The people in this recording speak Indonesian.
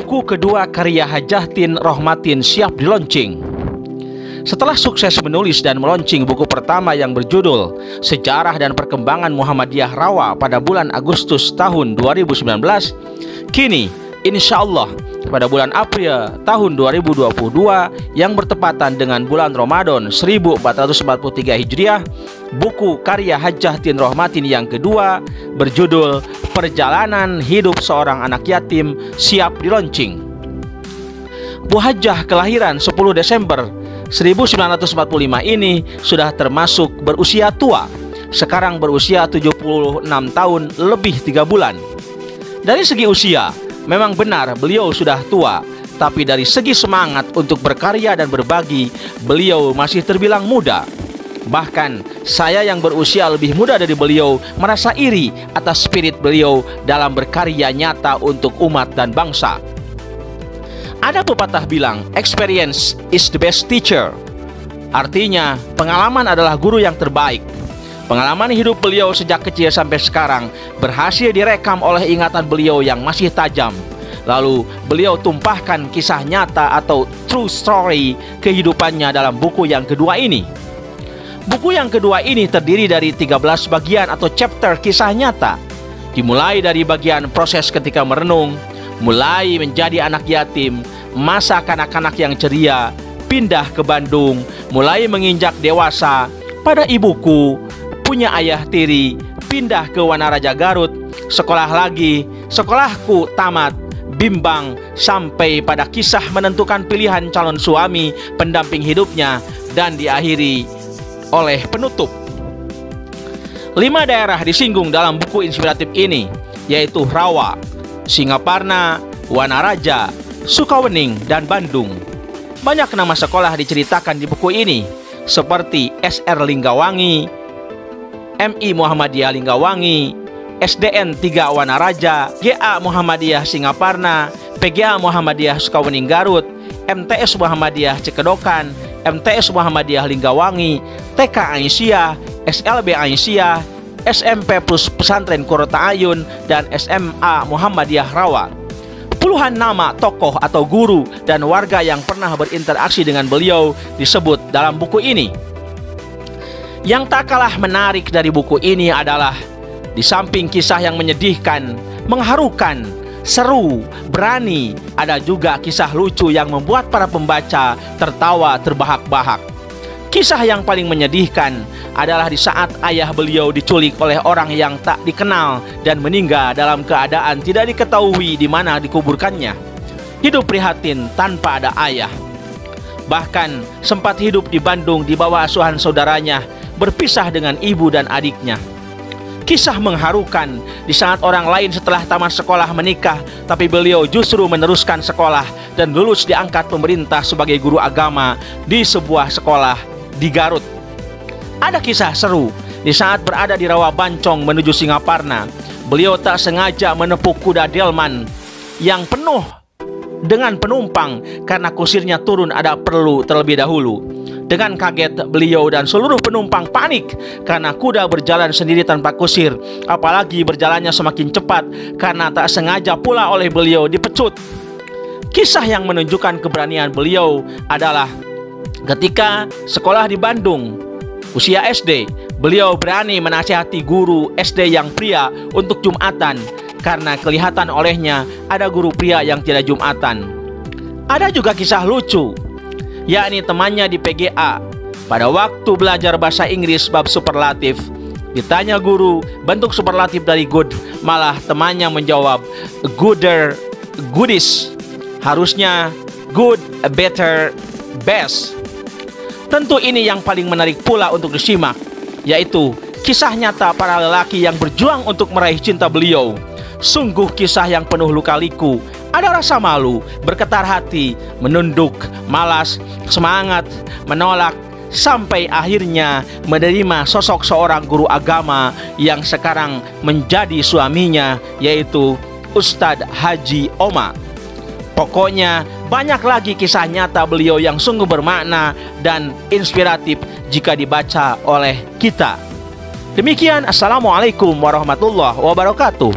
Buku kedua karya Hajjatin Rohmatin siap dilaunching. Setelah sukses menulis dan meluncing buku pertama yang berjudul Sejarah dan Perkembangan Muhammadiyah Rawa pada bulan Agustus tahun 2019, kini insya Allah pada bulan April tahun 2022 yang bertepatan dengan bulan Ramadan 1443 Hijriah, buku karya Hajjatin Rohmatin yang kedua berjudul Perjalanan Hidup Seorang Anak Yatim siap dilaunching. Bu Hajjah kelahiran 10 Desember 1945 ini sudah termasuk berusia tua. Sekarang berusia 76 tahun lebih 3 bulan. Dari segi usia memang benar beliau sudah tua, tapi dari segi semangat untuk berkarya dan berbagi, beliau masih terbilang muda. Bahkan saya yang berusia lebih muda dari beliau merasa iri atas spirit beliau dalam berkarya nyata untuk umat dan bangsa. Ada pepatah bilang, experience is the best teacher. Artinya, pengalaman adalah guru yang terbaik. Pengalaman hidup beliau sejak kecil sampai sekarang berhasil direkam oleh ingatan beliau yang masih tajam. Lalu beliau tumpahkan kisah nyata atau true story kehidupannya dalam buku yang kedua ini. Buku yang kedua ini terdiri dari 13 bagian atau chapter kisah nyata. Dimulai dari bagian proses ketika merenung, mulai menjadi anak yatim, masa kanak-kanak yang ceria, pindah ke Bandung, mulai menginjak dewasa, pada ibuku, punya ayah tiri, pindah ke Wanaraja Garut, sekolah lagi, sekolahku tamat, bimbang, sampai pada kisah menentukan pilihan calon suami, pendamping hidupnya, dan diakhiri oleh penutup. 5 daerah disinggung dalam buku inspiratif ini, yaitu Rawa, Singaparna, Wanaraja, Sukawening, dan Bandung. Banyak nama sekolah diceritakan di buku ini, seperti SR Linggawangi, MI Muhammadiyah Linggawangi, SDN 3 Wanaraja, GA Muhammadiyah Singaparna, PGA Muhammadiyah Sukawening Garut, MTS Muhammadiyah Cekedokan, MTS Muhammadiyah Linggawangi, TK Aisyah, SLB Aisyah, SMP Plus Pesantren Qurrata Ayun, dan SMA Muhammadiyah Rawa. Puluhan nama tokoh atau guru dan warga yang pernah berinteraksi dengan beliau disebut dalam buku ini. Yang tak kalah menarik dari buku ini adalah di samping kisah yang menyedihkan, mengharukan, seru, berani, ada juga kisah lucu yang membuat para pembaca tertawa terbahak-bahak. Kisah yang paling menyedihkan adalah di saat ayah beliau diculik oleh orang yang tak dikenal dan meninggal dalam keadaan tidak diketahui di mana dikuburkannya. Hidup prihatin tanpa ada ayah. Bahkan sempat hidup di Bandung di bawah asuhan saudaranya, berpisah dengan ibu dan adiknya. Kisah mengharukan di saat orang lain setelah tamat sekolah menikah, tapi beliau justru meneruskan sekolah dan lulus diangkat pemerintah sebagai guru agama di sebuah sekolah di Garut. Ada kisah seru di saat berada di Rawa Bancong menuju Singaparna. Beliau tak sengaja menepuk kuda delman yang penuh dengan penumpang karena kusirnya turun ada perlu terlebih dahulu. Dengan kaget, beliau dan seluruh penumpang panik karena kuda berjalan sendiri tanpa kusir, apalagi berjalannya semakin cepat karena tak sengaja pula oleh beliau dipecut. Kisah yang menunjukkan keberanian beliau adalah ketika sekolah di Bandung, usia SD, beliau berani menasihati guru SD yang pria untuk Jumatan karena kelihatan olehnya ada guru pria yang tidak Jumatan. Ada juga kisah lucu, yakni temannya di PGA pada waktu belajar bahasa Inggris bab superlatif. Ditanya guru bentuk superlatif dari good, malah temannya menjawab gooder, goodies. Harusnya good, better, best. Tentu ini yang paling menarik pula untuk disimak, yaitu kisah nyata para lelaki yang berjuang untuk meraih cinta beliau. Sungguh kisah yang penuh luka-liku. Ada rasa malu, bergetar hati, menunduk, malas, semangat, menolak, sampai akhirnya menerima sosok seorang guru agama yang sekarang menjadi suaminya, yaitu Ustadz Haji Oma. Pokoknya banyak lagi kisah nyata beliau yang sungguh bermakna dan inspiratif jika dibaca oleh kita. Demikian, Assalamualaikum warahmatullahi wabarakatuh.